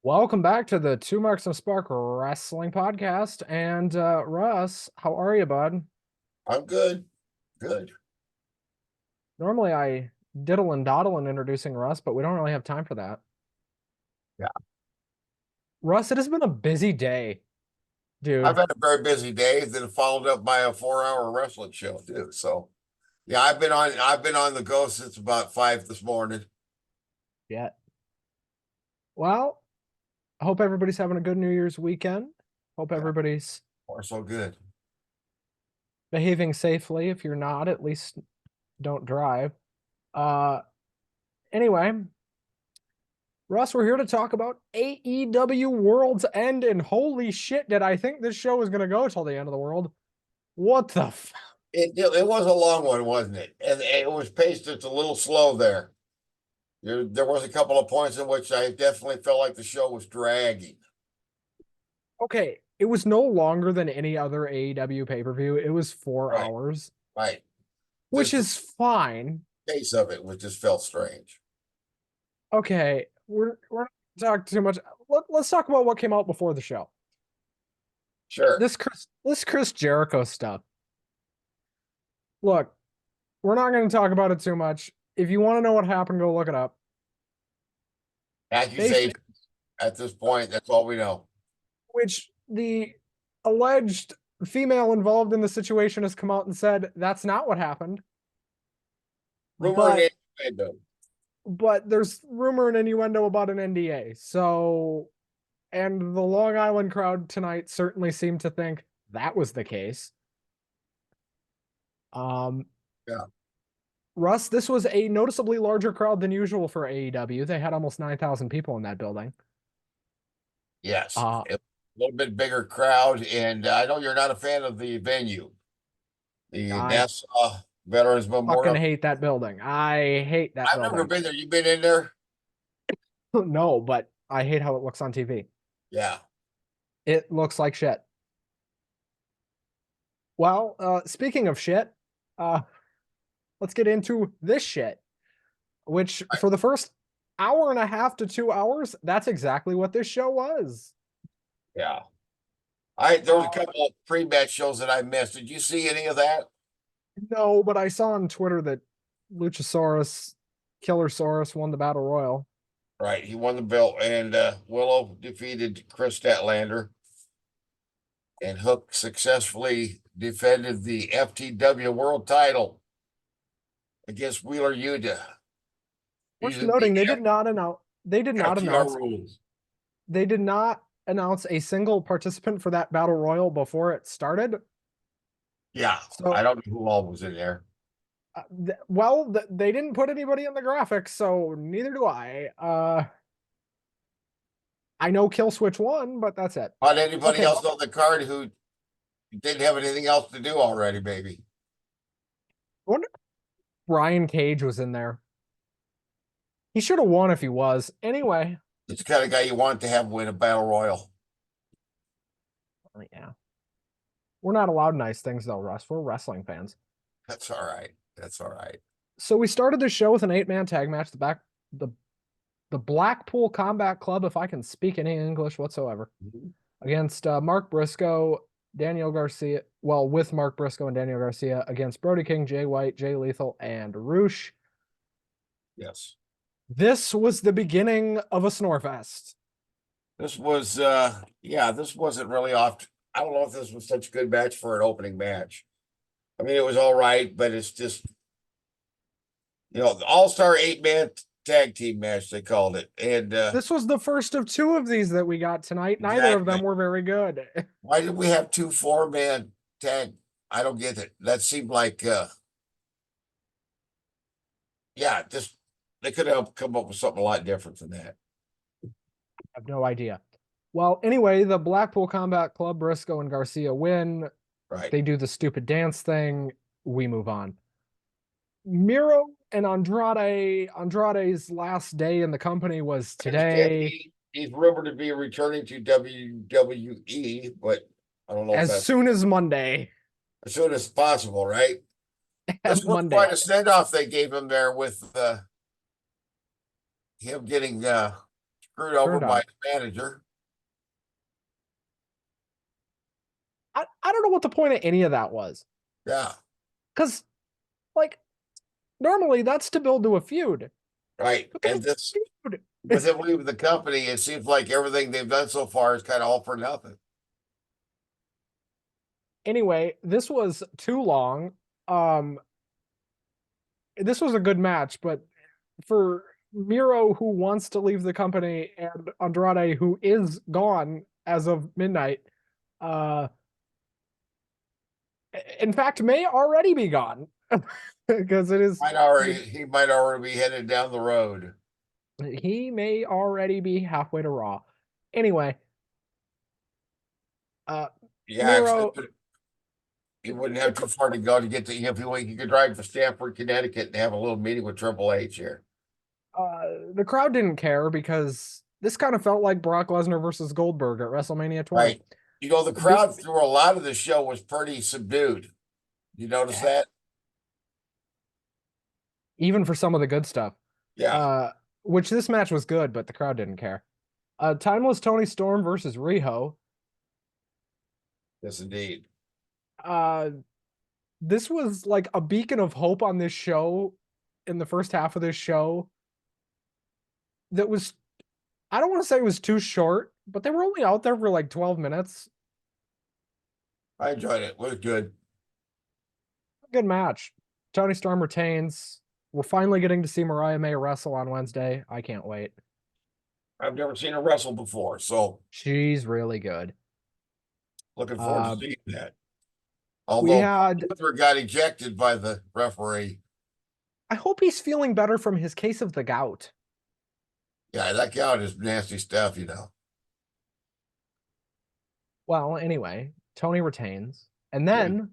Welcome back to the Two Marks of Spark Wrestling Podcast. And Russ, how are you, bud? I'm good. Good. Normally I diddle and dawdle in introducing Russ, but we don't really have time for that. Yeah. Russ, it has been a busy day, I've dude. had a very busy day, then followed up by a 4-hour wrestling show too. So yeah, I've been on the go since about 5 this morning. Yeah. Well, I hope everybody's having a good New Year's weekend. Hope Yeah, everybody's or so good. behaving safely. If you're not, at least don't drive. Uh anyway, Russ, we're here to talk about AEW World's End, and holy shit, did I think this show was gonna go till the end of the world? What the It was a long one, wasn't it? And it was paced just a little slow there. There was a couple of points in which I definitely felt like the show was dragging. Okay, it was no longer than any other AEW pay-per-view. It was four Right, hours, right. which Just the is fine. pace of it was just felt strange. Okay, we're not talking too much. Let's talk about what came out before the show. Sure. This Chris Jericho stuff. Look, we're not going to talk about it too much. If you want to know what happened, go look it up. Accusation Basic, at this point, that's all we know. which the alleged female involved in the situation has come out and said that's not what happened. Rumor and But innuendo. there's rumor and innuendo about an NDA. So, and the Long Island crowd tonight certainly seemed to think that was the case. Um, Yeah. Russ, this was a noticeably larger crowd than usual for AEW. They had almost 9,000 people in that building. Yes, Uh, a little bit bigger crowd, and I know you're not a fan of the venue, the I Nassau Veterans fucking Memorial. hate that building. I hate that I've never building. been there. You've been in there? No, but I hate how it looks on TV. Yeah. It looks like shit. Well, speaking of shit, uh, let's get into this shit, which I, for the first hour and a half to 2 hours, that's exactly what this show was. yeah. There was a Uh, couple of pre-match shows that I missed. Did you see any of that? no, but I saw on Twitter that Luchasaurus, Killersaurus won the Battle Royal. Right. He won the belt, and Willow defeated Chris Statlander, and Hook successfully defended the FTW World Title against Wheeler Yuta Worth using the noting, they did not announce. They did not FTR announce. rules. They did not announce a single participant for that Battle Royal before it started. Yeah. I So, don't know who all was in there. they didn't put anybody in the graphics, so neither do I. I know Kill Switch won, but that's it. But anybody Okay, else on the card who didn't have anything else to do already, baby? I wonder if Brian Cage was in there. He should have won if he was. Anyway, It's the kind of guy you want to have win a battle royal. yeah, we're not allowed nice things though, Russ. We're wrestling fans. That's all right. That's all right. So we started the show with an 8-man tag match. The the Blackpool Combat Club, if I can speak any English whatsoever, Mhm. against Mark Briscoe, Daniel Garcia. Well, with Mark Briscoe and Daniel Garcia against Brody King, Jay White, Jay Lethal, and Roosh. Yes. This was the beginning of a snorefest. This was this wasn't really off. I don't know if this was such a good match for an opening match. I mean, it was all right, but it's just the all-star 8-man tag team match, they called it. And This was the first of two of these that we got tonight. Neither of them exactly. were very good. Why did we have two 4-man tag? I don't get it. That seemed like just they could have come up with something a lot different than that. I have no idea. Well, anyway, the Blackpool Combat Club, Briscoe and Garcia win. Right. They do the stupid dance thing. We move on. Miro and Andrade's last day in the company was today. He's rumored to be returning to WWE, but I don't know if As that's soon as Monday. as soon as possible, right? This was Monday. quite a send off they gave him there with him getting screwed over Turned by on. his manager. I don't know what the point of any of that was. Yeah, Because, like, normally that's to build to a feud. right. But And that's this, a feud. with him leaving the company, it seems like everything they've done so far is kind of all for nothing. Anyway, this was too long. Um, this was a good match, but for Miro, who wants to leave the company, and Andrade, who is gone as of midnight, uh, in fact, may already be gone because it is. He might already be headed down the road. He may already be halfway to Raw. Anyway, uh, Yeah, Miro, except that he wouldn't have too far to go to get to if he could drive to Stamford, Connecticut, and have a little meeting with Triple H here. the crowd didn't care because this kind of felt like Brock Lesnar versus Goldberg at WrestleMania 20. Right. You know, the This, crowd through a lot of the show was pretty subdued. You notice that? even for some of the good stuff, Yeah. uh, which this match was good, but the crowd didn't care. Timeless Tony Storm versus Riho. Yes, indeed. Uh, this was like a beacon of hope on this show in the first half of this show that was, I don't want to say it was too short, but they were only out there for like 12 minutes. I enjoyed it. It was good. Good match. Tony Storm retains. We're finally getting to see Mariah May wrestle on Wednesday. I can't wait. I've never seen her wrestle before, so She's really good. looking forward to Uh, seeing that. we Although had, Luther got ejected by the referee. I hope he's feeling better from his case of the gout. Yeah, that gout is nasty stuff, you know. Well, anyway, Tony retains. And Good. then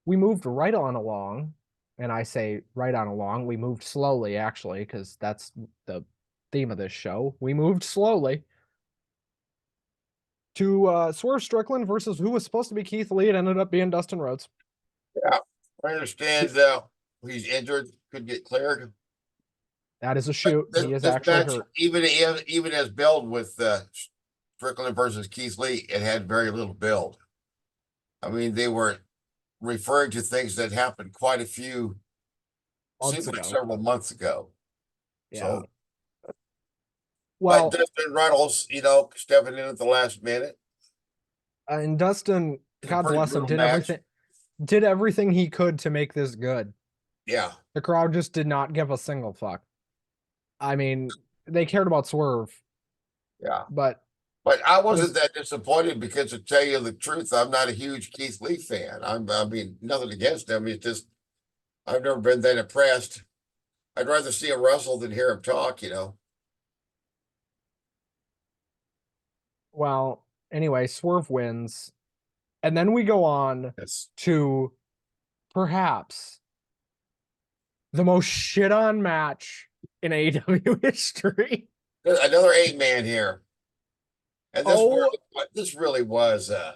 we moved right on along. And I say right on along. We moved slowly, actually, because that's the theme of this show. We moved slowly to Swerve Strickland versus who was supposed to be Keith Lee. It ended up being Dustin Rhodes. Yeah. I understand he's injured, could get cleared. That is a But shoot. He is this actually match, hurt. even as billed with Strickland versus Keith Lee, it had very little build. I mean, they were referring to things that happened quite a few, Months seemed like ago. several months ago. Yeah. So, but Well, Dustin Runnels, stepping in at the last minute. and Dustin, It's a God pretty bless him, brutal match. did everything he could to make this good. Yeah, The crowd just did not give a single fuck. I mean, they cared about Swerve, yeah. but But I wasn't this, that disappointed because, to tell you the truth, I'm not a huge Keith Lee fan. I mean, nothing against him. It's just I've never been that impressed. I'd rather see him wrestle than hear him talk. well, anyway, Swerve wins. And then we go on Yes. to perhaps the most shit on match in AEW history. Another 8-man here. And Oh, this really was this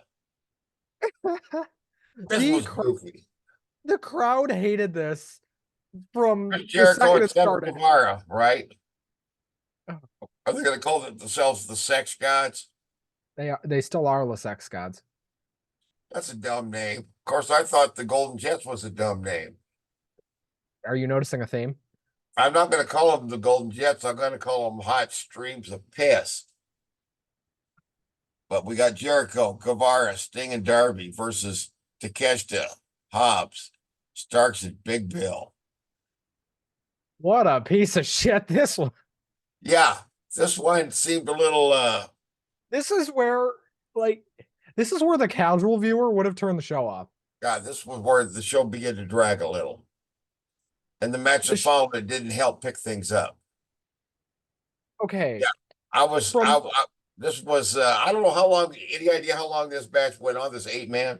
the was goofy. the crowd hated this from Chris the Jericho second and it Sammy started. Guevara, right? Are they gonna call themselves the sex gods? They still are the sex gods. That's a dumb name. Of course, I thought the Golden Jets was a dumb name. Are you noticing a theme? I'm not gonna call them the Golden Jets, I'm gonna call them hot streams of piss. But we got Jericho, Guevara, Sting, and Darby versus Takeshita, Hobbs, Starks, and Big Bill. What a piece of shit this one. Yeah, this one seemed a little This is where like this is where the casual viewer would have turned the show off. God, this was where the show began to drag a little. And the match that This, followed it didn't help pick things up. okay, Yeah, I was from this was I don't know how long, any idea how long this match went on, this 8-man?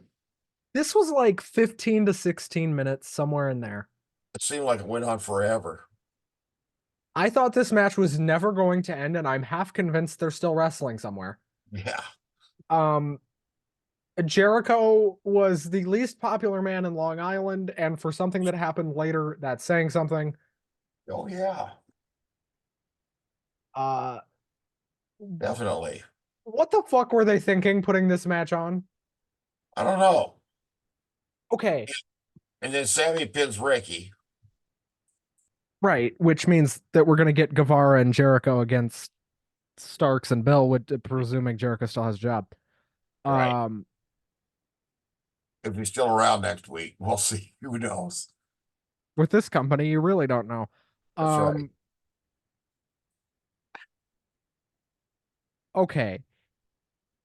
this was like 15 to 16 minutes somewhere in there. It seemed like it went on forever. I thought this match was never going to end, and I'm half convinced they're still wrestling somewhere. Yeah. Um, Jericho was the least popular man in Long Island, and for something that happened later, that's saying something. Oh yeah. Uh, Definitely. What the fuck were they thinking putting this match on? I don't know. Okay, And then Sammy pins Ricky. right, which means that we're gonna get Guevara and Jericho against Starks and Bill, with presuming Jericho still has a job. Right. Um, If he's still around next week, we'll see. Who knows? with this company, you really don't know. That's right. Um, okay,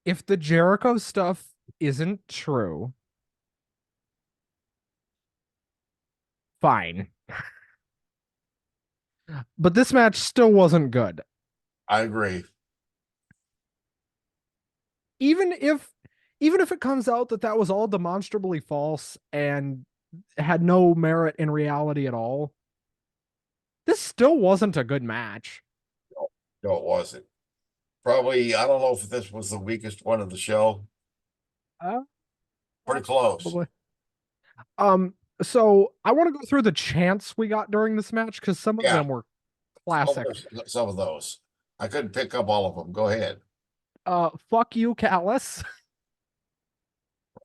if the Jericho stuff isn't true, fine. But this match still wasn't good. I agree. Even if even if it comes out that that was all demonstrably false and had no merit in reality at all, this still wasn't a good match. No, no, it wasn't. Probably, I don't know if this was the weakest one of the show. Uh, Pretty close. Probably. So I want to go through the chants we got during this match because some of Yeah, them were classic. some of those. I couldn't pick up all of them. Go ahead. Fuck you, Callus.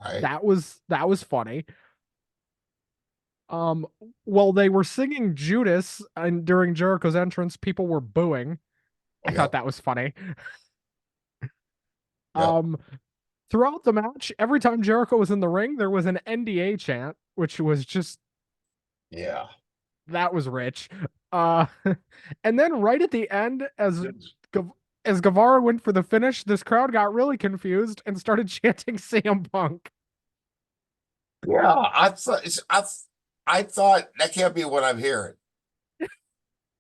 Right. That was funny. Um, well, they were singing Judas, and during Jericho's entrance, people were booing. I thought Yep. that was funny. Yep. Um, throughout the match, every time Jericho was in the ring, there was an NDA chant, which was just Yeah. that was rich. Uh, and then right at the end, as Guevara went for the finish, this crowd got really confused and started chanting CM Punk. Yeah. I thought that can't be what I'm hearing,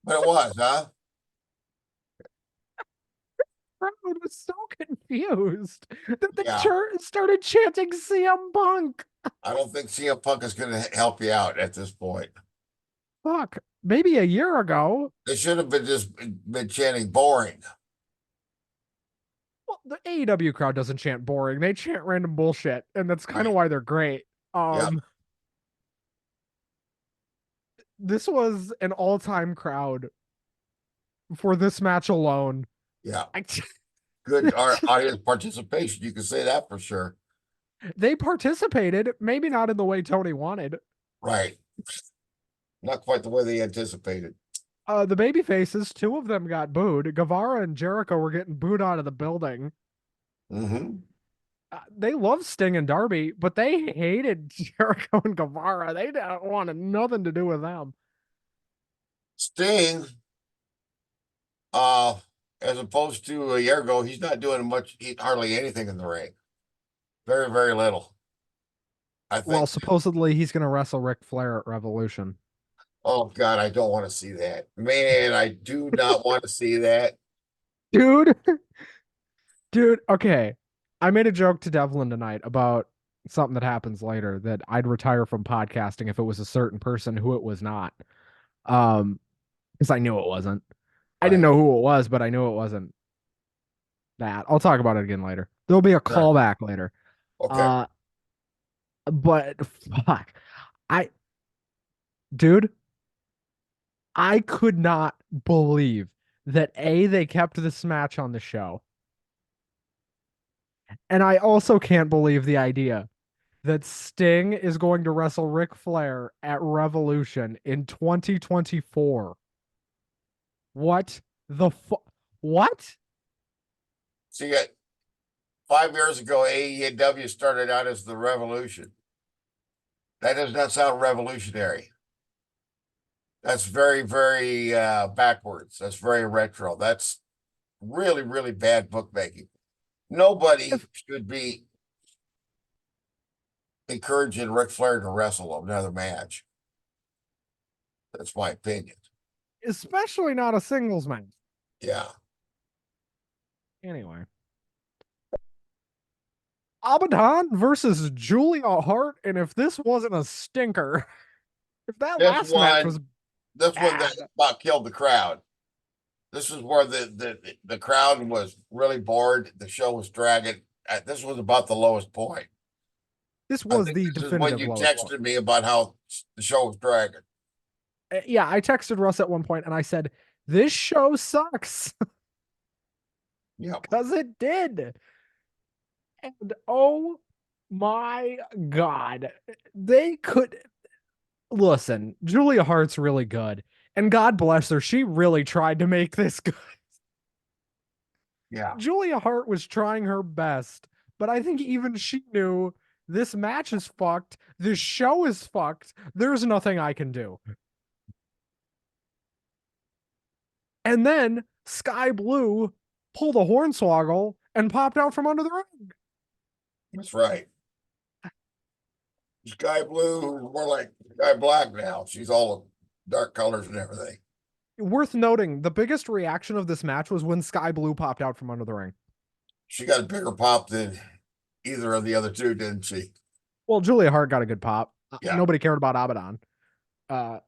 but it was, huh? Crowd was so confused that the Yeah. church started chanting CM Punk. I don't think CM Punk is going to help you out at this point. Fuck, maybe a year ago. They should have been just been chanting boring. Well, the AEW crowd doesn't chant boring; they chant random bullshit, and that's kind of Right. why they're great. Yeah. This was an all-time crowd for this match alone. Yeah. I, Good audience participation. You can say that for sure. they participated, maybe not in the way Tony wanted. Right. Not quite the way they anticipated. The baby faces, two of them got booed. Guevara and Jericho were getting booed out of the building. Mm-hmm. They love Sting and Darby, but they hated Jericho and Guevara. They wanted nothing to do with them. Sting, uh, as opposed to a year ago, he's not doing much, hardly anything in the ring. Very, very little. I Well, think. supposedly he's going to wrestle Ric Flair at Revolution. Oh God, I don't want to see that. Man, I do not want to see that. Dude, dude, okay. I made a joke to Devlin tonight about something that happens later that I'd retire from podcasting if it was a certain person who it was not. Um, because I knew it wasn't. I didn't Right. know who it was, but I knew it wasn't that. I'll talk about it again later. There'll be a Sure. callback later. Okay. Uh, but fuck. I dude, I could not believe that A, they kept this match on the show. And I also can't believe the idea that Sting is going to wrestle Ric Flair at Revolution in 2024. What the fuck? What? See, 5 years ago, AEW started out as the Revolution. That does not sound revolutionary. That's very, very backwards. That's very retro. That's really, really bad bookmaking. Nobody If, should be encouraging Ric Flair to wrestle another match. That's my opinion. especially not a singles match. Yeah. Anyway. Abaddon versus Julia Hart, and if this wasn't a stinker, if that This last match one, was this one that bad, about killed the crowd. This is where the crowd was really bored. The show was dragging. This was about the lowest point. this I was think the this is when definitive you lowest point. texted me about how the show was dragging. Yeah, I texted Russ at one point and I said, "This show sucks." Yep. Because it did. And oh my God. They could listen. Julia Hart's really good. And God bless her. She really tried to make this good. Yeah. Julia Hart was trying her best, but I think even she knew this match is fucked. This show is fucked. There's nothing I can do. And then Sky Blue pulled a hornswoggle and popped out from under the ring. That's right. Sky blue, more like sky black now. She's all dark colors and everything. Worth noting, the biggest reaction of this match was when Sky Blue popped out from under the ring. She got a bigger pop than either of the other two, didn't she? Well, Julia Hart got a good pop. Yeah, Nobody cared about Abaddon. Uh,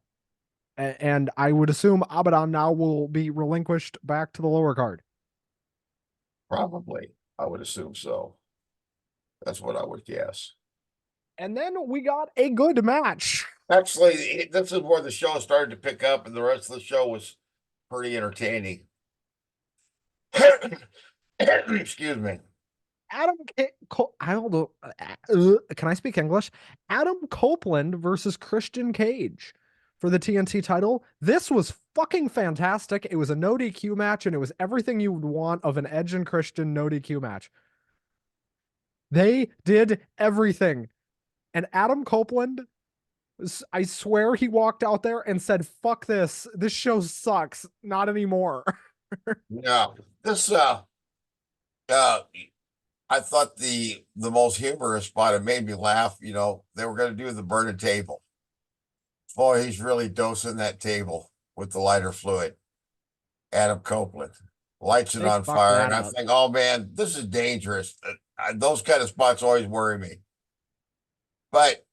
and I would assume Abaddon now will be relinquished back to the lower card. probably. I would assume so. That's what I would guess. And then we got a good match. Actually, this is where the show started to pick up, and the rest of the show was pretty entertaining. Excuse me. Adam, I don't know. Can I speak English? Adam Copeland versus Christian Cage for the TNT title. This was fucking fantastic. It was a no DQ match, and it was everything you would want of an Edge and Christian no DQ match. They did everything. And Adam Copeland, I swear he walked out there and said, fuck this. This show sucks. Not anymore. Yeah, this I thought the most humorous spot, it made me laugh. They were going to do the burning table. Boy, he's really dosing that table with the lighter fluid. Adam Copeland lights it They on fucked fire, that and I up. think, oh man, this is dangerous. Those kind of spots always worry me. But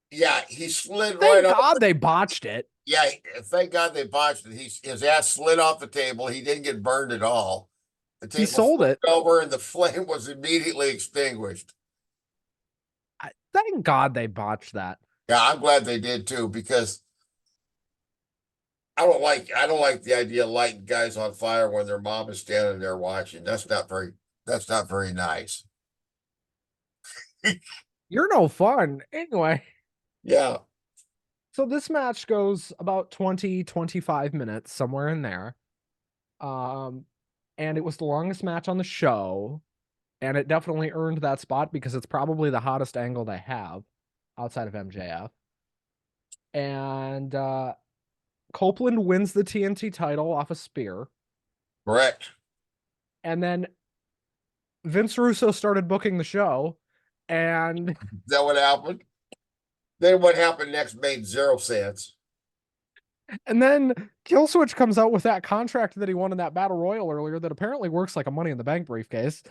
yeah, he slid right Thank off. God they botched it. Yeah, thank God they botched it. His ass slid off the table. He didn't get burned at all. The He table sold it. flipped over, and the flame was immediately extinguished. Thank God they botched that. Yeah, I'm glad they did too, because I don't like the idea of lighting guys on fire when their mom is standing there watching. That's not very nice. You're no fun. Anyway, Yeah, so this match goes about 20, 25 minutes, somewhere in there. Um, and it was the longest match on the show. And it definitely earned that spot because it's probably the hottest angle they have outside of MJF. And Copeland wins the TNT title off a spear. correct. And then Vince Russo started booking the show. And Is that what happened? Then what happened next made zero sense. then Killswitch comes out with that contract that he won in that battle royal earlier that apparently works like a Money in the Bank briefcase.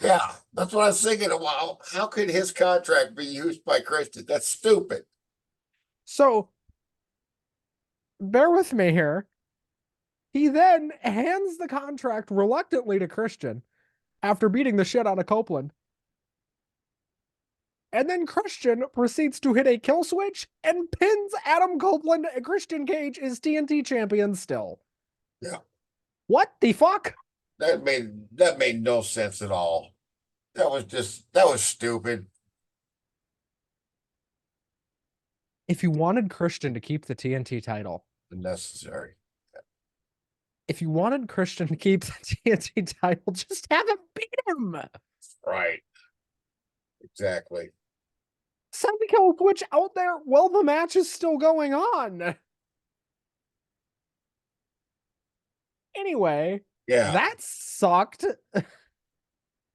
Yeah, that's what I was thinking. Wow, how could his contract be used by Christian? That's stupid. So bear with me here. He then hands the contract reluctantly to Christian after beating the shit out of Copeland. And then Christian proceeds to hit a kill switch and pins Adam Copeland. And Christian Cage is TNT champion still. Yeah, What the fuck? that made no sense at all. That was stupid. If you wanted Christian to keep the TNT title, Unnecessary. if you wanted Christian to keep the TNT title, just have him beat him. Right. Exactly. Send the kill switch out there while the match is still going on. Anyway, Yeah. that sucked.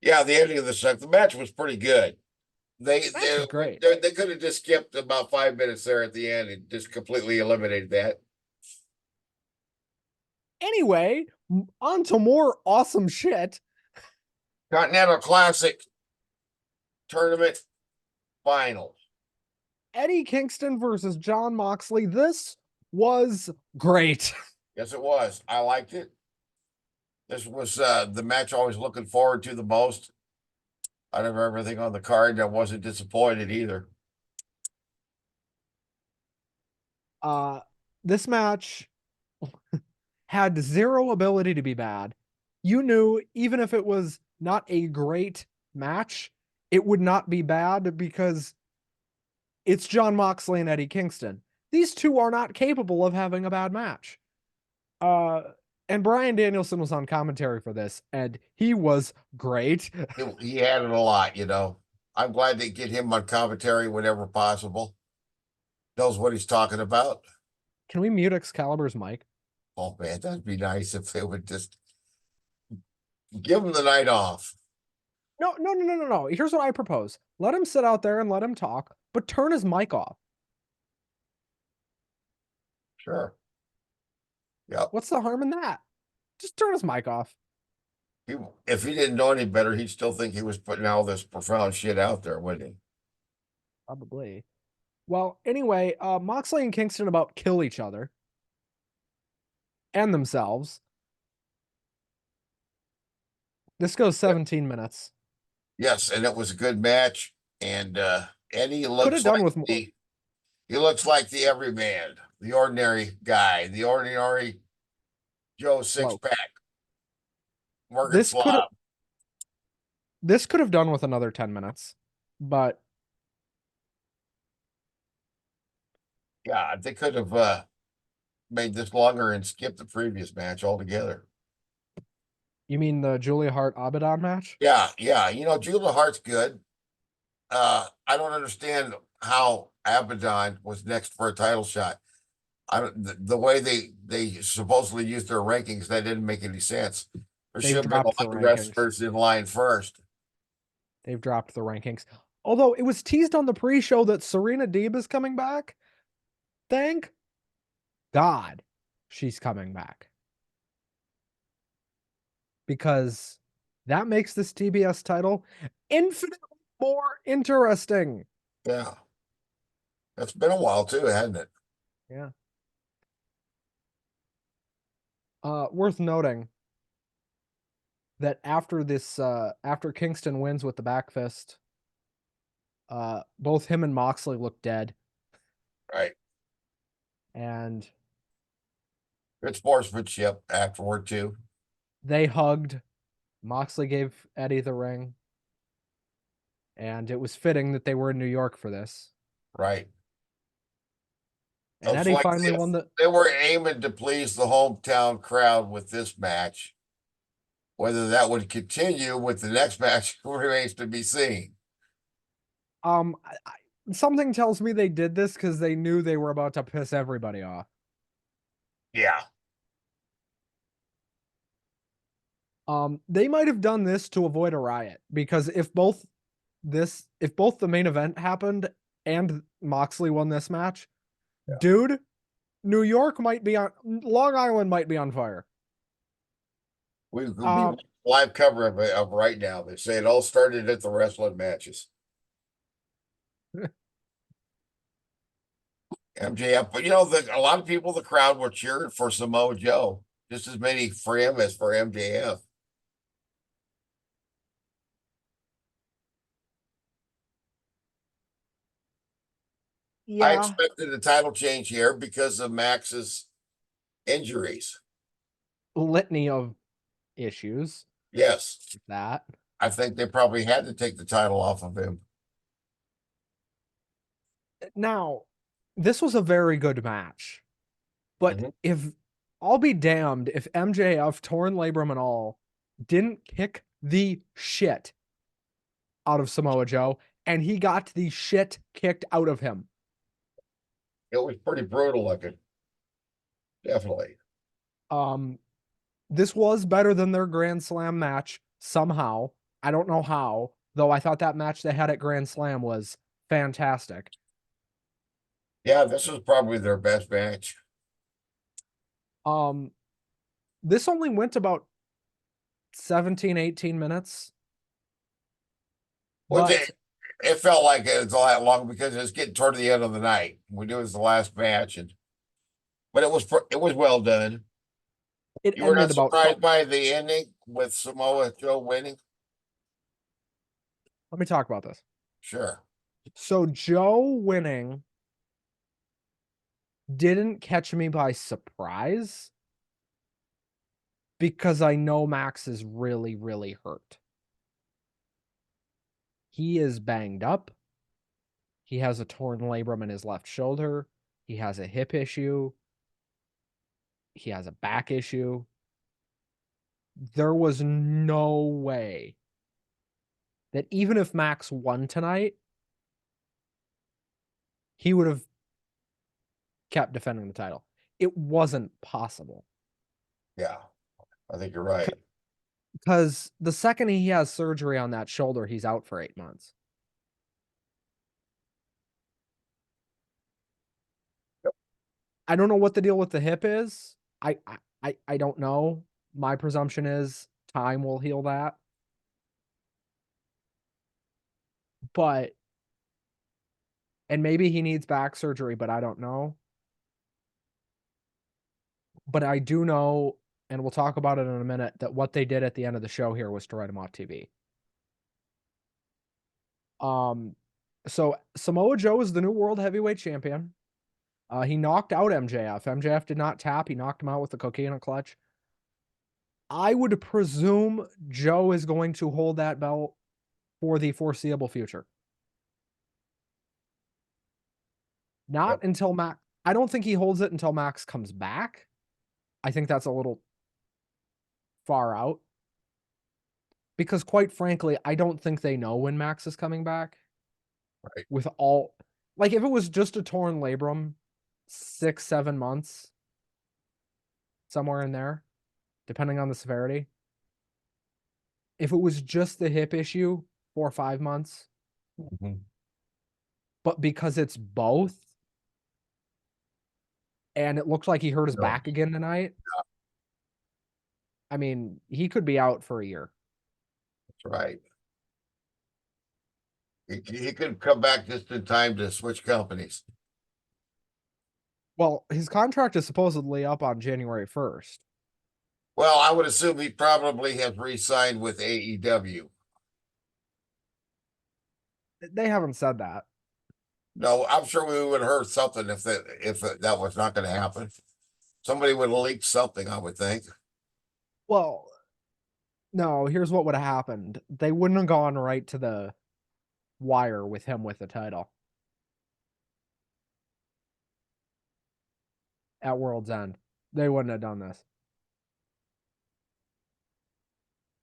Yeah, the ending of the match was pretty good. They Match they was great. they could have just skipped about 5 minutes there at the end and just completely eliminated that. Anyway, on to more awesome shit. Continental Classic Tournament Final. Eddie Kingston versus John Moxley. This was great. Yes, it was. I liked it. This was the match I was looking forward to the most. Out of everything on the card, I wasn't disappointed either. This match had zero ability to be bad. you knew even if it was not a great match, it would not be bad because it's Jon Moxley and Eddie Kingston. These two are not capable of having a bad match. Uh, and Bryan Danielson was on commentary for this, and he was great. He had it a lot, you know. I'm glad they get him on commentary whenever possible. Knows what he's talking about. Can we mute Excalibur's mic? Oh man, that'd be nice if they would just give him the night off. No. Here's what I propose. Let him sit out there and let him talk, but turn his mic off. Sure. Yep. What's the harm in that? Just turn his mic off. If he didn't know any better, he'd still think he was putting all this profound shit out there, wouldn't he? Probably. Well, anyway, Moxley and Kingston about kill each other and themselves. This goes 17 minutes. Yes, and it was a good match. And Eddie Could looks have done like with more. he looks like the everyman, the ordinary guy, the ordinary Joe six Bloke. pack. Working This could have slop. this could have done with another 10 minutes, but Yeah, they could have made this longer and skipped the previous match altogether. you mean the Julia Hart Abaddon match? Yeah, yeah. You know, Julia Hart's good. I don't understand how Abaddon was next for a title shot. I don't the way they supposedly used their rankings, that didn't make any sense. There They've should have been a dropped the lot of rankings. wrestlers in line first. They've dropped the rankings. Although it was teased on the pre-show that Serena Deeb is coming back. Thank God she's coming back. Because that makes this TBS title infinitely more interesting. Yeah. That's been a while too, hasn't it? Yeah. Worth noting that after this, after Kingston wins with the back fist, both him and Moxley look dead. Right. And Good sportsmanship afterward too. they hugged. Moxley gave Eddie the ring. And it was fitting that they were in New York for this. Right. And It's Eddie like finally won the. they were aiming to please the hometown crowd with this match. Whether that would continue with the next match remains to be seen. Something tells me they did this because they knew they were about to piss everybody off. Yeah. They might have done this to avoid a riot because if both the main event happened and Moxley won this match, Yeah. dude, New York might be on Long Island might be on fire. We could be live cover of right now. They say it all started at the wrestling matches. MJF, but you know, a lot of people, the crowd were cheering for Samoa Joe, just as many for him as for MJF. I Yeah, expected a title change here because of Max's injuries. litany of issues. Yes, That I think they probably had to take the title off of him. now, this was a very good match, but Mhm. if I'll be damned if MJF, torn labrum and all, didn't kick the shit out of Samoa Joe, and he got the shit kicked out of him. It was pretty brutal looking. Definitely. This was better than their Grand Slam match somehow. I don't know how, though I thought that match they had at Grand Slam was fantastic. Yeah, this was probably their best match. This only went about 17, 18 minutes. Well, But it felt like it was a lot long because it was getting toward the end of the night. We knew it was the last match, but it was well done. it You were ended not about surprised by the ending with Samoa Joe winning? let me talk about this. Sure. So Joe winning didn't catch me by surprise. because I know Max is really, really hurt. He is banged up. He has a torn labrum in his left shoulder. He has a hip issue. He has a back issue. There was no way that even if Max won tonight, he would have kept defending the title. It wasn't possible. Yeah, I think you're right. Because the second he has surgery on that shoulder, he's out for 8 months. I don't know what the deal with the hip is. I don't know. My presumption is time will heal that. But and maybe he needs back surgery, but I don't know. But I do know, and we'll talk about it in a minute, that what they did at the end of the show here was to write him off TV. So Samoa Joe is the new world heavyweight champion. He knocked out MJF. MJF did not tap. He knocked him out with the cocaine clutch. I would presume Joe is going to hold that belt for the foreseeable future. Not until Max. I don't think he holds it until Max comes back. I think that's a little far out. Because quite frankly, I don't think they know when Max is coming back. Right. With all, like if it was just a torn labrum, 6-7 months, somewhere in there, depending on the severity. If it was just the hip issue, 4 or 5 months. Mm-hmm. But because it's both, and it looks like he hurt his back again tonight. Yeah. I mean, he could be out for a year. That's right. He could come back just in time to switch companies. Well, his contract is supposedly up on January 1st. Well, I would assume he probably has re-signed with AEW. They haven't said that. No, I'm sure we would have heard something if that was not going to happen. Somebody would have leaked something, I would think. Well, no, here's what would have happened. They wouldn't have gone right to the wire with him with the title at World's End. They wouldn't have done this.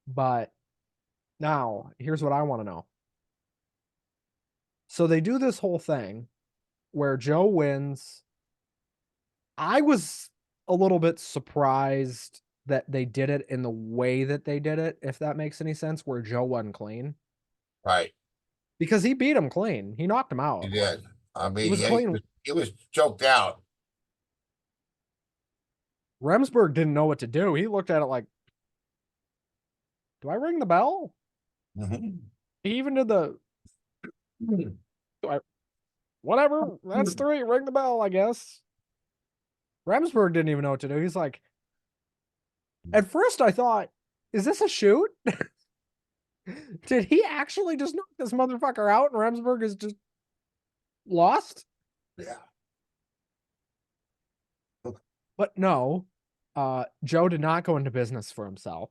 But now, here's what I want to know. So they do this whole thing where Joe wins. I was a little bit surprised that they did it in the way that they did it, if that makes any sense, where Joe wasn't clean. Right. Because he beat him clean. He knocked him out. He did. I mean, He was clean. He was choked out. Remsburg didn't know what to do. He looked at it like, do I ring the bell? Mm-hmm. He even did the, whatever, that's 3, ring the bell, I guess. Remsburg didn't even know what to do. He's like, at first I thought, is this a shoot? Did he actually just knock this motherfucker out and Remsburg is just lost? Yeah. But no, Joe did not go into business for himself.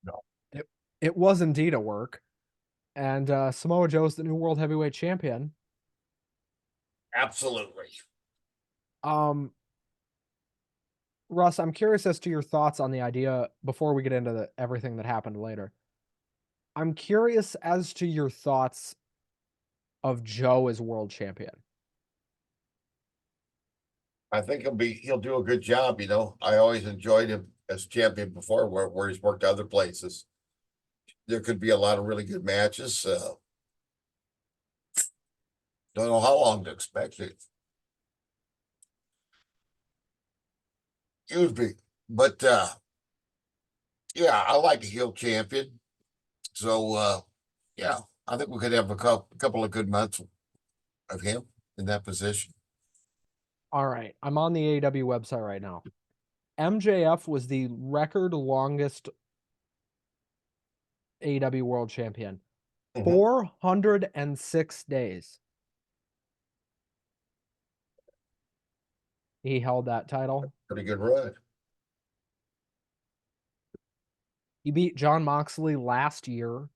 No. It was indeed a work. And Samoa Joe's the new world heavyweight champion. Absolutely. Russ, I'm curious as to your thoughts on the idea before we get into everything that happened later. I'm curious as to your thoughts of Joe as world champion. I think he'll do a good job. You know, I always enjoyed him as champion before, where he's worked other places. There could be a lot of really good matches. Don't know how long to expect it. Excuse me, but yeah, I like a heel champion. So yeah, I think we could have a couple of good months of him in that position. All right, I'm on the AEW website right now. MJF was the record longest AEW world champion. 406 days. He held that title. Pretty good run. He beat John Moxley last year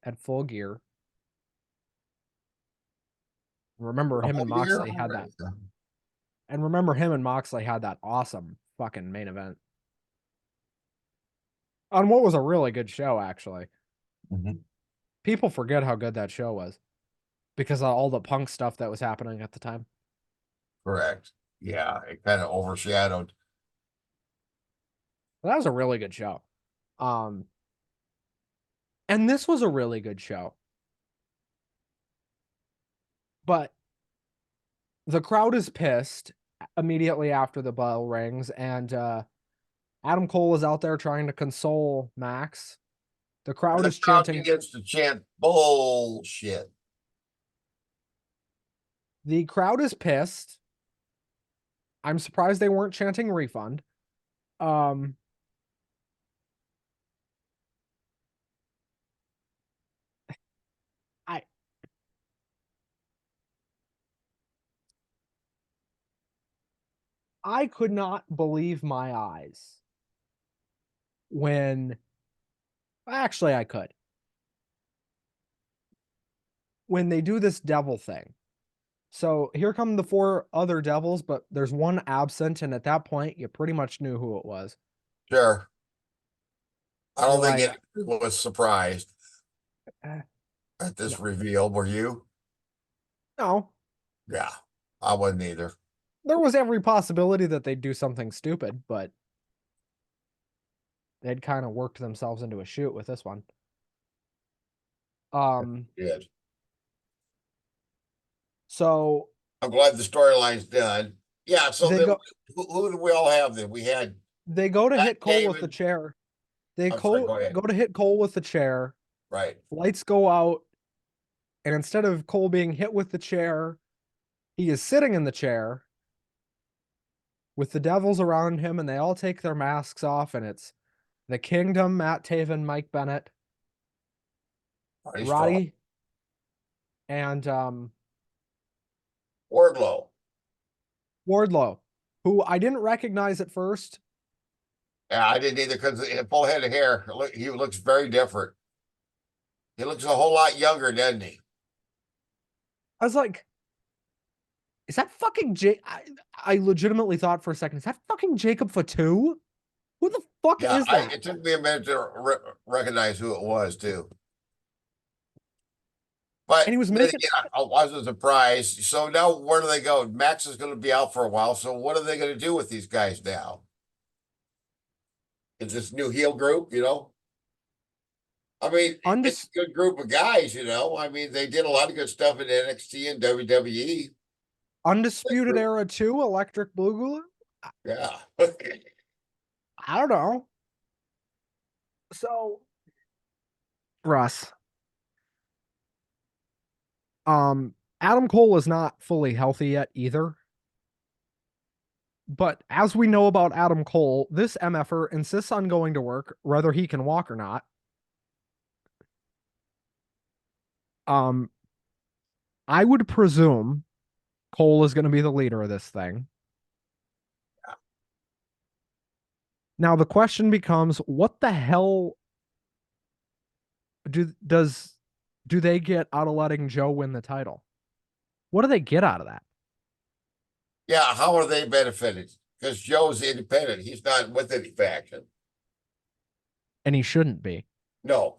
at Full Gear. Remember him and Moxley had that. And remember him and Moxley had that awesome fucking main event. On what was a really good show, actually. Mhm. People forget how good that show was because of all the punk stuff that was happening at the time. Correct. Yeah, it kind of overshadowed. But that was a really good show. And this was a really good show. But the crowd is pissed immediately after the bell rings, and Adam Cole is out there trying to console Max. The crowd The is crowd chanting. begins to chant bullshit. The crowd is pissed. I'm surprised they weren't chanting refund. Um, I I could not believe my eyes when actually I could. When they do this devil thing. So here come the four other devils, but there's one absent, and at that point, you pretty much knew who it was. Sure. I You're don't think like, anyone was surprised eh, at this no, reveal. Were you? no. Yeah, I wasn't either. There was every possibility that they'd do something stupid, but they'd kind of worked themselves into a shoot with this one. Did. So I'm glad the storyline's done. Yeah, so they then go who did we all have then? We had they go to Matt hit Cole with the Taven. chair. They I'm sorry, go go ahead. to hit Cole with the chair. Right. Lights go out, and instead of Cole being hit with the chair, he is sitting in the chair with the devils around him, and they all take their masks off, and it's the Kingdom, Matt Taven, Mike Bennett, Pretty strong. Roddy, and Wardlow. Wardlow, who I didn't recognize at first. Yeah, I didn't either because full head of hair. He looks very different. He looks a whole lot younger, doesn't he? I was like, is that fucking I legitimately thought for a second, is that fucking Jacob Fatu? Who the fuck Yeah, is that? it took me a minute to recognize who it was too. And But he was then making again, I wasn't surprised. So now where do they go? Max is going to be out for a while. So what are they going to do with these guys now? Is this new heel group? I mean, it's undis a good group of guys. I mean, they did a lot of good stuff in NXT and WWE. undisputed era 2, Electric Boogaloo. Yeah. I don't know. So Russ, Adam Cole is not fully healthy yet either. But as we know about Adam Cole, this MFer insists on going to work whether he can walk or not. Um, I would presume Cole is going to be the leader of this thing. Now the question becomes, what the hell do they get out of letting Joe win the title? What do they get out of that? Yeah, how are they benefited? Because Joe's independent. He's not with any faction. And he shouldn't be. No,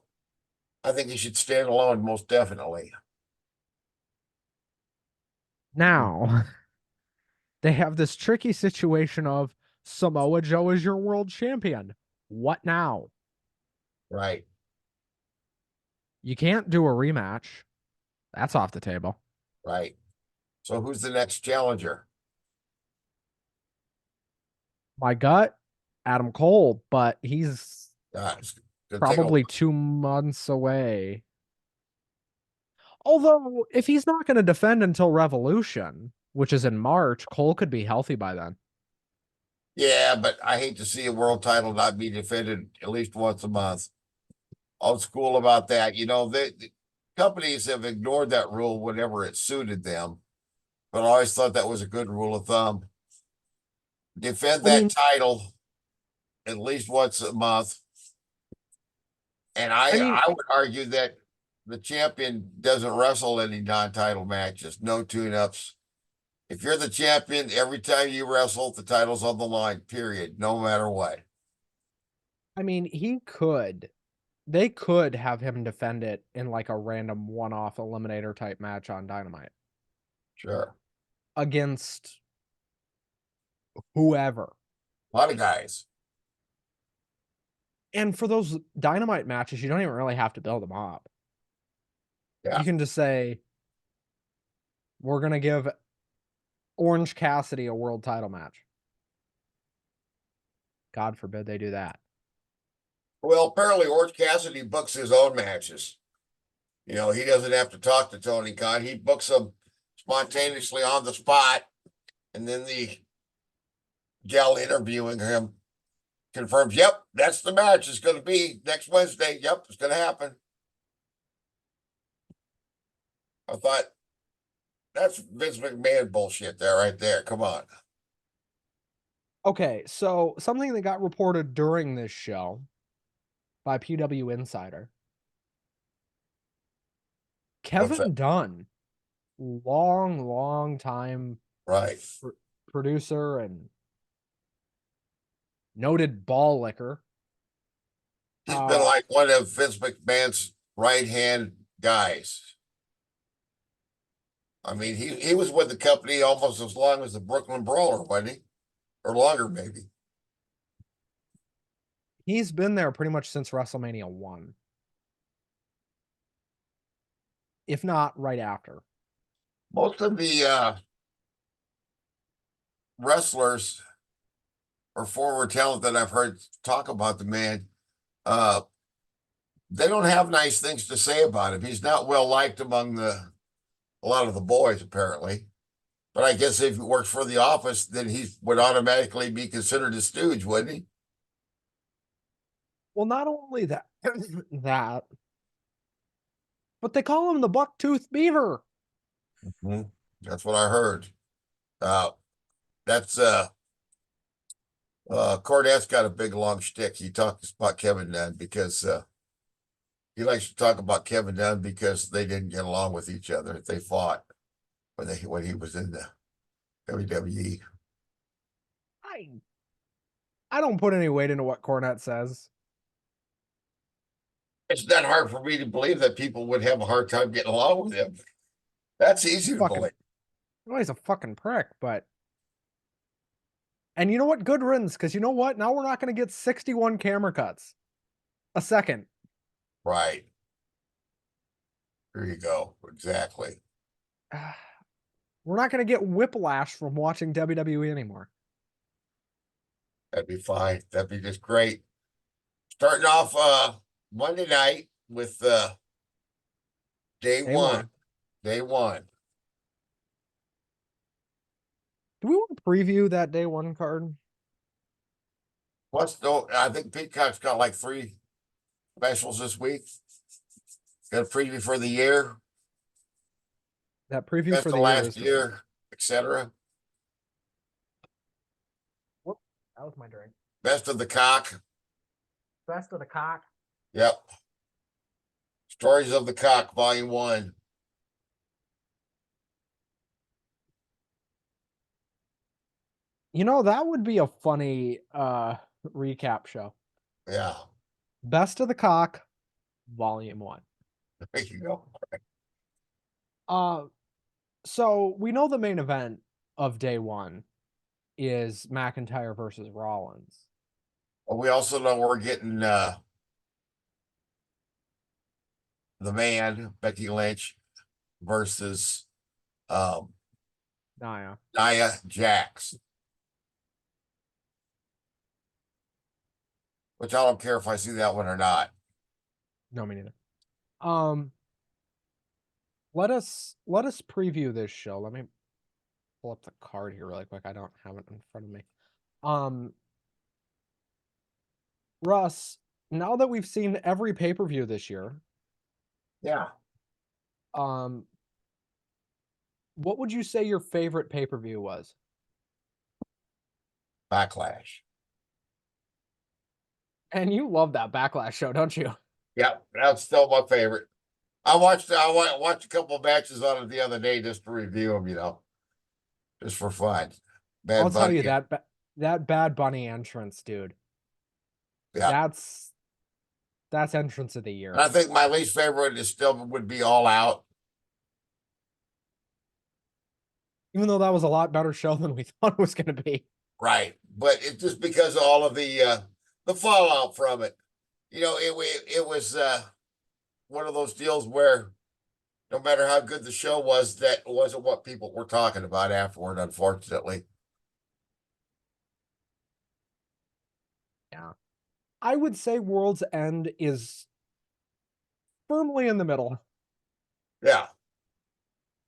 I think he should stand alone, most definitely. Now, they have this tricky situation of Samoa Joe is your world champion. What now? Right, You can't do a rematch. That's off the table. right. So who's the next challenger? My gut, Adam Cole, but he's It's gonna take probably 2 months away. Although, if he's not going to defend until Revolution, which is in March, Cole could be healthy by then. Yeah, but I hate to see a world title not be defended at least once a month. Old school about that. The companies have ignored that rule whenever it suited them, but I always thought that was a good rule of thumb. Defend I that mean, title at least once a month. And I mean, I would argue that the champion doesn't wrestle any non-title matches, no tune-ups. If you're the champion, every time you wrestle, the title's on the line, period, no matter what. he could. They could have him defend it in like a random one-off eliminator type match on Dynamite Sure. against whoever. A lot of guys. And for those Dynamite matches, you don't even really have to build them up. Yeah. You can just say, we're going to give Orange Cassidy a world title match. God forbid they do that. Well, apparently Orange Cassidy books his own matches. You know, he doesn't have to talk to Tony Khan. He books them spontaneously on the spot. And then the gal interviewing him confirms, yep, that's the match. It's going to be next Wednesday. Yep, it's going to happen. I thought, that's Vince McMahon bullshit there, right there. Come on. Okay, so something that got reported during this show by PW Insider. What's that? Kevin Dunn, long time Right. producer and noted ball licker. He's been like one of Vince McMahon's right-hand guys. I mean, he was with the company almost as long as the Brooklyn Brawler, wasn't he? Or longer, maybe. He's been there pretty much since WrestleMania 1. If not right after. Most of the wrestlers or forward talent that I've heard talk about the man, they don't have nice things to say about him. He's not well liked among a lot of the boys, apparently. But I guess if he works for the office, then he would automatically be considered a stooge, wouldn't he? Well, not only that, that, but they call him the Bucktooth Beaver. Mm-hmm. That's what I heard. That's Cornette's got a big long shtick. He talks about Kevin Dunn because he likes to talk about Kevin Dunn because they didn't get along with each other. They fought when he was in the WWE. I don't put any weight into what Cornette says. It's not hard for me to believe that people would have a hard time getting along with him. That's easy to believe. Well, he's a fucking prick, but. And you know what? Good riddance, because you know what? Now we're not going to get 61 camera cuts a second. Right. There you go. Exactly. We're not going to get whiplash from watching WWE anymore. That'd be fine. That'd be just great. Starting off Monday night with day one. Day one. Do we want to preview that day one card? I think Peacock's got like 3 specials this week. Got a preview for the year. That preview Best for of the last year, etc. Whoop, that was my drink. Best of the cock. Best of the cock. Yep. Stories of the Cock, Volume 1. You know, that would be a funny recap show. Yeah. Best of the Cock, Volume 1. There you go. So we know the main event of day one is McIntyre versus Rollins. Well, we also know we're getting the man, Becky Lynch, versus Nia Jax. Which I don't care if I see that one or not. No, me neither. Let us preview this show. Let me pull up the card here really quick. I don't have it in front of me. Russ, now that we've seen every pay-per-view this year, Yeah. what would you say your favorite pay-per-view was? Backlash. And you love that Backlash show, don't you? Yeah, that's still my favorite. I watched a couple of matches on it the other day just to review them, just for fun. I'll Bad tell you Bunny, that Bad Bunny entrance, dude. yeah. That's entrance of the And year. I think my least favorite is still would be All Out. Even though that was a lot better show than we thought it was going to be. Right. But it's just because of all of the fallout from it. It was one of those deals where no matter how good the show was, that wasn't what people were talking about afterward, unfortunately. Yeah. I would say World's End is firmly in the middle. Yeah.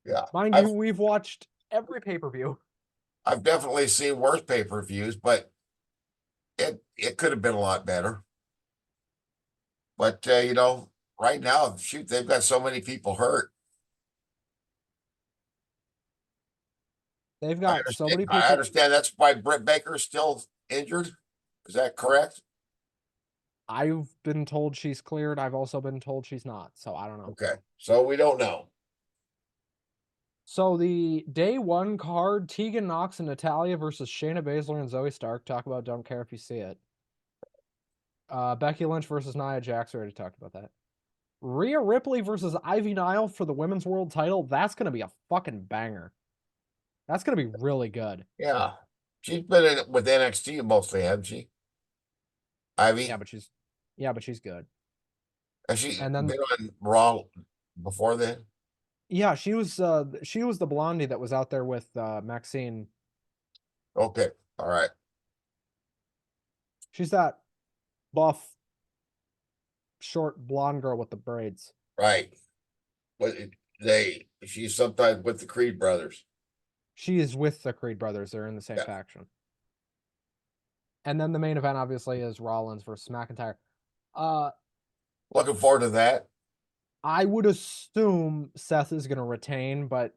Yeah. Mind you, we've watched every pay-per-view. I've definitely seen worse pay-per-views, but it could have been a lot better. But right now, shoot, they've got so many people hurt. They've I got so understand. many I people. understand that's why Britt Baker is still injured. Is that correct? I've been told she's cleared. I've also been told she's not. So I don't know. Okay, so we don't know. So the day one card, Tegan Knox and Natalia versus Shayna Baszler and Zoe Stark. Talk about don't care if you see it. Becky Lynch versus Nia Jax. We already talked about that. Rhea Ripley versus Ivy Nile for the women's world title. That's gonna be a fucking banger. That's gonna be really good. Yeah, she's been in it with NXT mostly, hasn't she? Yeah, Ivy, but she's good. has she And then been on Raw before then? yeah, she was the blondie that was out there with Maxine. Okay, all right, She's that buff, short blonde girl with the braids. right. But she's sometimes with the Creed brothers. She is with the Creed brothers. They're in the same Yeah, faction. And then the main event obviously is Rollins versus McIntyre. Uh, looking forward to that. I would assume Seth is gonna retain, but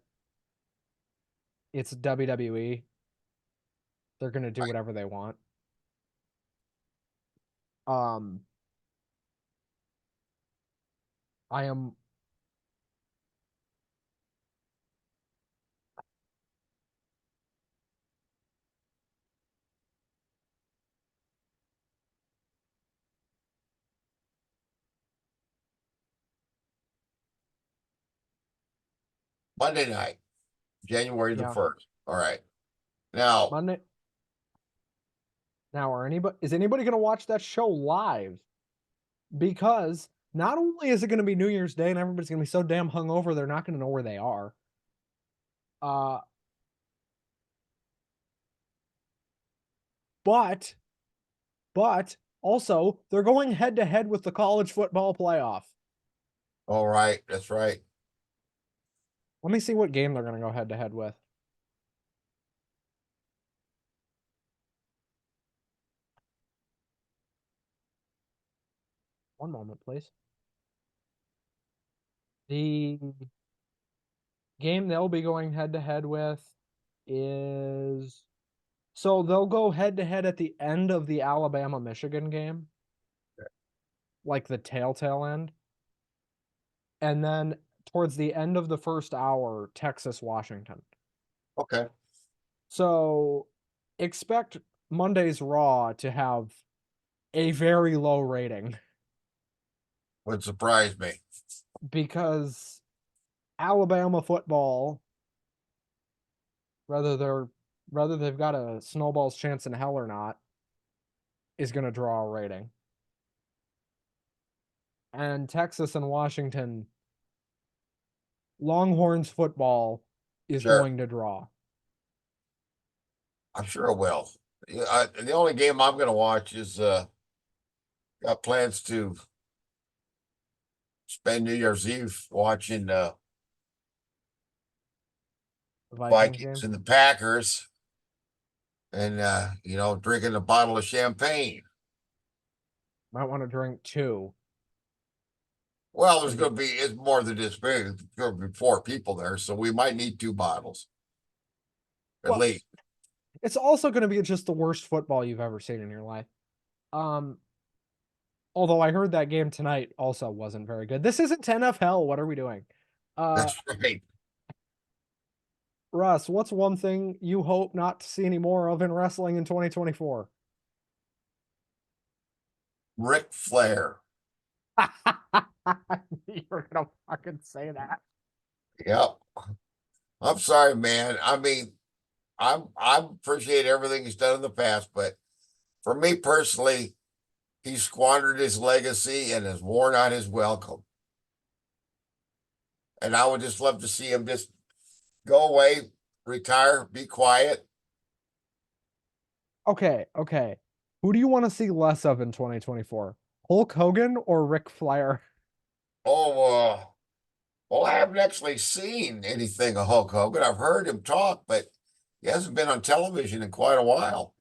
it's WWE. They're gonna do whatever they want. Um, I am Monday night, January the yeah. 1st. All right. Now, Monday. Now, is anybody gonna watch that show live? Because not only is it gonna be New Year's Day and everybody's gonna be so damn hungover they're not gonna know where they are. Uh, but also they're going head to head with the college football playoff. all right, that's right. Let me see what game they're gonna go head to head with. One moment, please. The game they'll be going head to head with is so they'll go head to head at the end of the Alabama Michigan game, like the telltale end. And then towards the end of the first hour, Texas, Washington. Okay, So expect Monday's Raw to have a very low rating would surprise me. because Alabama football, whether they've got a snowball's chance in hell or not, is going to draw a rating. And Texas and Washington, Longhorns football is Sure, going to draw. I'm sure it will. The only game I'm going to watch is got plans to spend New Year's Eve watching Vikings Vikings game. and the Packers, and drinking a bottle of champagne. Might want to drink two. Well, there's And be going to be it's more than just beer. There's going to be 4 people there, so we might need 2 bottles at well, least. it's also going to be just the worst football you've ever seen in your life. Um, Although I heard that game tonight also wasn't very good. This isn't NFL. What are we doing? That's right. Russ, what's one thing you hope not to see any more of in wrestling in 2024? Ric Flair. You're gonna fucking say that. Yep. I'm sorry, man. I mean, I appreciate everything he's done in the past, but for me personally, he squandered his legacy and has worn out his welcome. And I would just love to see him just go away, retire, be quiet. Okay. Who do you want to see less of in 2024? Hulk Hogan or Ric Flair? Oh, well, I haven't actually seen anything of Hulk Hogan. I've heard him talk, but he hasn't been on television in quite a while.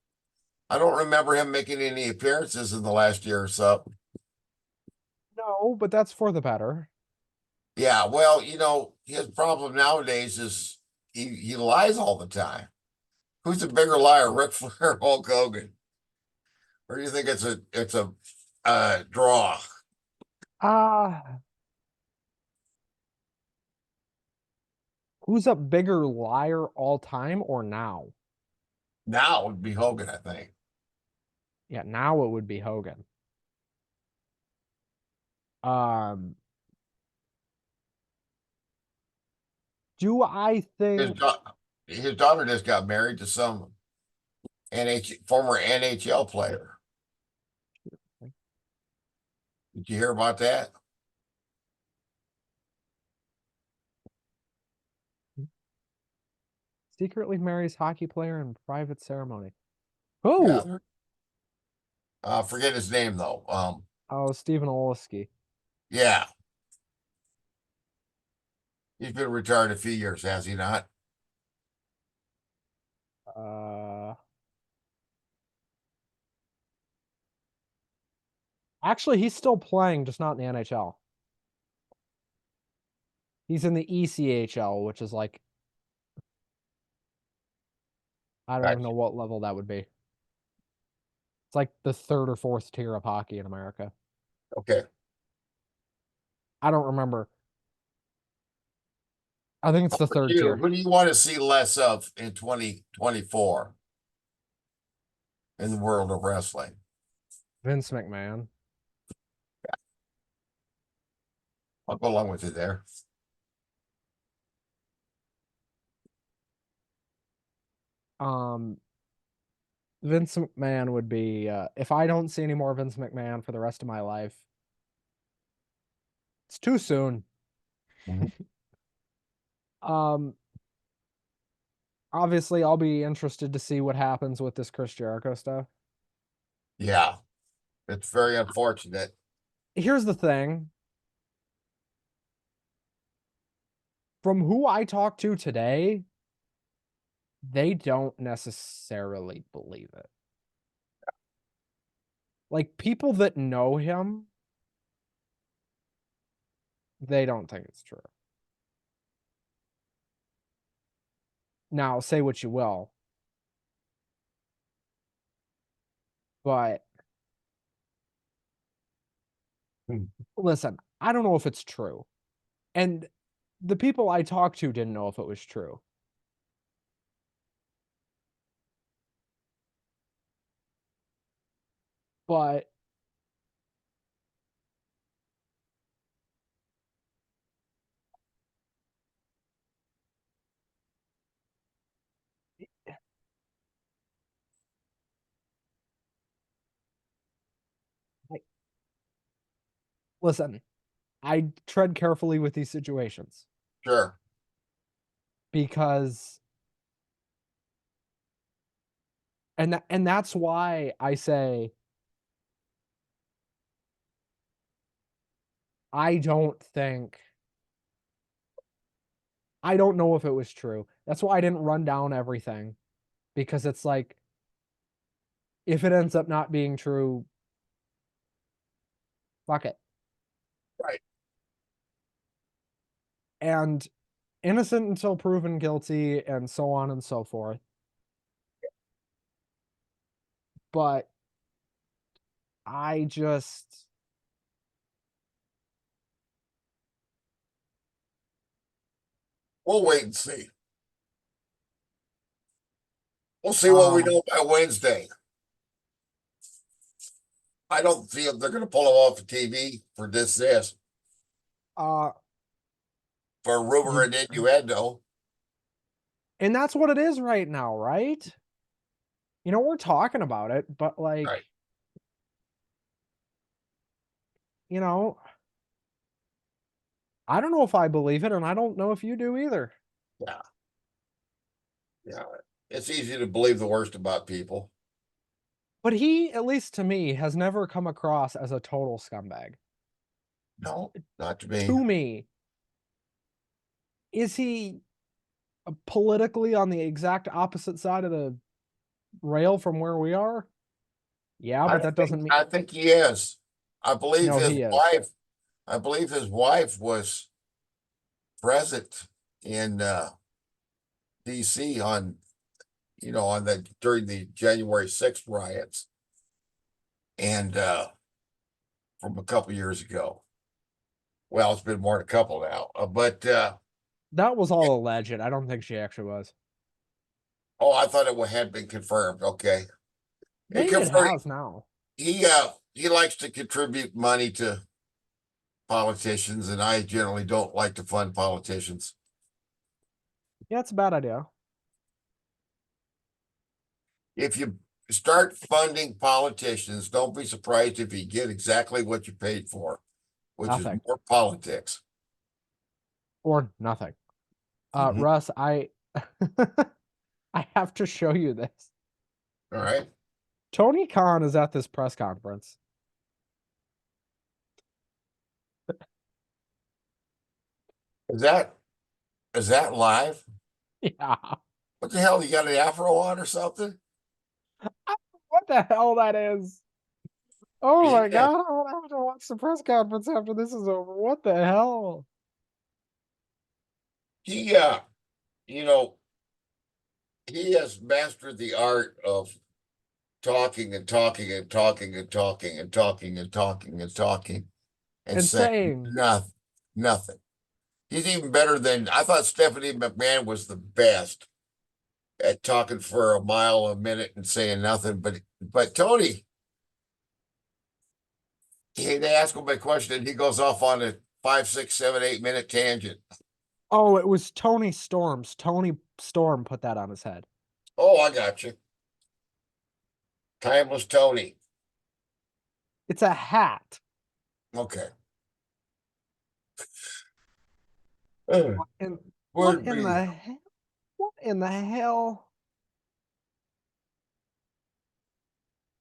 I don't remember him making any appearances in the last year or so. No, but that's for the better. Yeah, well, his problem nowadays is he lies all the time. Who's the bigger liar, Ric Flair or Hulk Hogan? Or do you think it's a draw? Ah, who's a bigger liar all time or now? Now it would be Hogan, I think. Yeah, now it would be Hogan. Um, do I His think da- his daughter just got married to some former NHL player. Did you hear about that? secretly marries hockey player in private ceremony? Yeah, Who? forget his name though. Oh, Stephen Oliski. Yeah, he's been retired a few years, has he not? Uh, actually, he's still playing, just not in the NHL. He's in the ECHL, which is like I don't even know Gotcha. what level that would be. It's like the third or fourth tier of hockey in America. Okay. I don't remember. I think it's How the about third you? tier. Who do you want to see less of in 2024 in the world of wrestling? Vince McMahon. I'll go along with you there. Um, Vince McMahon would be if I don't see any more Vince McMahon for the rest of my life, it's too soon. Mhm. Um, obviously I'll be interested to see what happens with this Chris Jericho stuff. Yeah, it's very unfortunate. Here's the thing. From who I talked to today, they don't necessarily believe it. Like people that know him, they don't think it's true. Now, say what you will, but Hmm. listen, I don't know if it's true. And the people I talked to didn't know if it was true. But I, listen, I tread carefully with these situations Sure. because and that's why I say I don't think I don't know if it was true. That's why I didn't run down everything because it's like if it ends up not being true, fuck it. Right. And innocent until proven guilty and so on and so forth. But I just We'll wait and see. We'll see what we know by Wednesday. I don't see if they're going to pull him off the TV for this. Uh, For rumor and innuendo. and that's what it is right now, right? You know, we're talking about it, but like, Right. you know, I don't know if I believe it, and I don't know if you do either. Yeah. Yeah. It's easy to believe the worst about people. But he, at least to me, has never come across as a total scumbag. No, not to me. To me, is he politically on the exact opposite side of the rail from where we are? Yeah, but that doesn't mean I think he is. I believe no, his he is. wife. I believe his wife was present in DC on on the during the January 6th riots and from a couple years ago. Well, it's been more than a couple now. But That was all alleged. I don't think she actually was. oh, I thought it had been confirmed. Okay. Maybe it has now. He likes to contribute money to politicians, and I generally don't like to fund politicians. Yeah, it's a bad idea. If you start funding politicians, don't be surprised if you get exactly what you paid for, which Nothing. is more politics. Or nothing. Mhm. Russ, I I have to show you this. All right. Tony Khan is at this press conference. Is that live? Yeah. What the hell? You got an afro on or something? What the hell that is? Oh my Yeah. god, I'm gonna have to watch the press conference after this is over. What the hell? He you know, he has mastered the art of talking and talking and talking and talking and talking and talking and talking and And saying saying, nothing. He's even better than I thought Stephanie McMahon was the best at talking for a mile a minute and saying nothing. But Tony, they ask him a question and he goes off on a 5, 6, 7, 8 minute tangent. oh, it was Tony Storms. Tony Storm put that on his head. Oh, I got you. Timeless Tony. It's a hat. Okay. And what Would in be. the hell? What in the hell?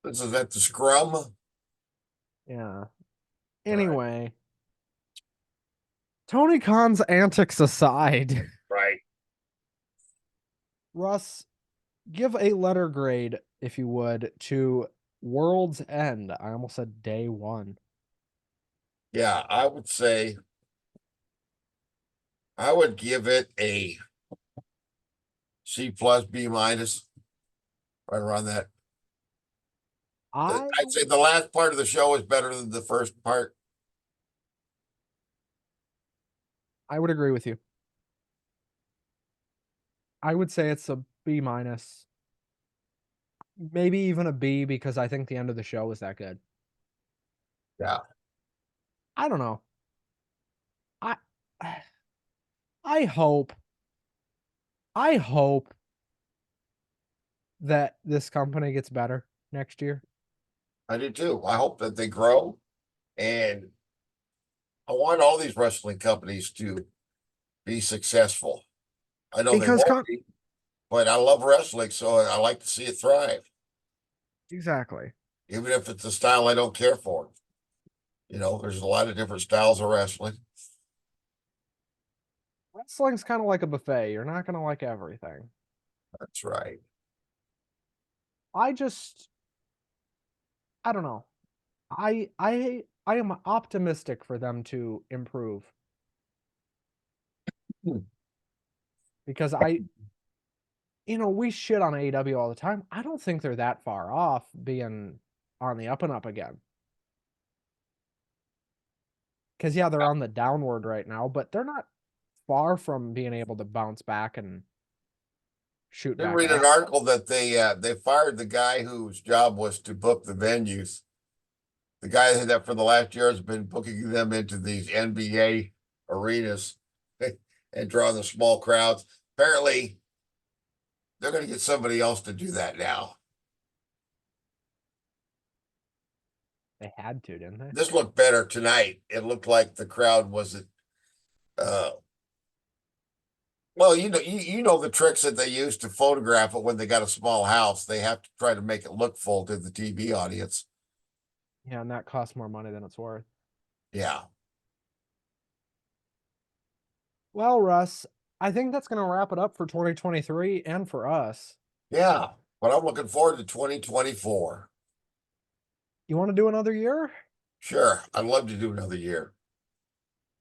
This is at the scrum. Yeah. All right. Anyway, Tony Khan's antics aside, Right. Russ, give a letter grade, if you would, to World's End. I almost said day one. Yeah, I would say I would give it a C plus B minus, right around that. I I'd say the last part of the show is better than the first part. I would agree with you. I would say it's a B minus. Maybe even a B because I think the end of the show was that good. Yeah. I don't know. I I hope I hope that this company gets better next year. I do too. I hope that they grow, and I want all these wrestling companies to be successful. I know they Because won't be, but I love wrestling, so I like to see it thrive, exactly. even if it's a style I don't care for. There's a lot of different styles of wrestling. Wrestling's kind of like a buffet. You're not going to like everything. That's right. I just I don't know. I am optimistic for them to improve Hmm. because we shit on AEW all the time. I don't think they're that far off being on the up and up again. Cuz yeah, they're on the downward right now, but they're not far from being able to bounce back and shoot Didn't back read up. an article that they fired the guy whose job was to book the venues. The guy that for the last year has been booking them into these NBA arenas and drawing the small crowds. Apparently, they're going to get somebody else to do that now. They had to, didn't they? This looked better tonight. It looked like the crowd wasn't. Well, you know the tricks that they use to photograph it when they got a small house. They have to try to make it look full to the TV audience. Yeah, and that costs more money than it's worth. Yeah. Well, Russ, I think that's going to wrap it up for 2023 and for us. Yeah. But I'm looking forward to 2024. You want to do another year? Sure. I'd love to do another year.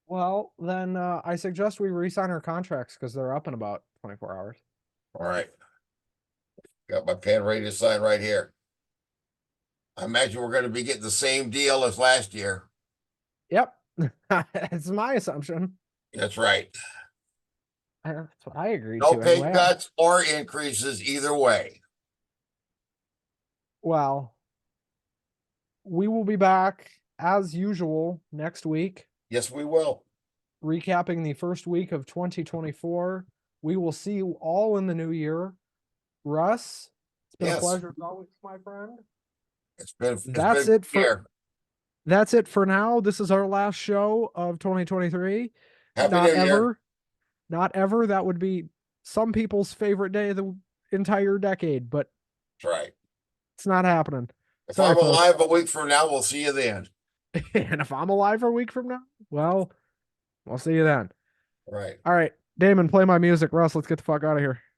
Well, then I suggest we re-sign our contracts because they're up in about 24 hours. All right. Got my pen ready to sign right here. I imagine we're going to be getting the same deal as last year. Yep. It's my assumption. That's right. That's what I agreed No to pay anyway. cuts or increases either way. Well, we will be back as usual next week, Yes, we will. recapping the first week of 2024. We will see you all in the new year. Russ, it's been a Yes. pleasure as always, my friend. It's been That's been it for here. that's it for now. This is our last show of 2023. Happy Not New Year. ever. Not ever. That would be some people's favorite day of the entire decade, but That's right. it's not happening. If Sorry, I'm folks. alive a week from now, we'll see you then. And if I'm alive a week from now, well, we'll see you then. Right. All right, Damon, play my music. Russ, let's get the fuck out of here.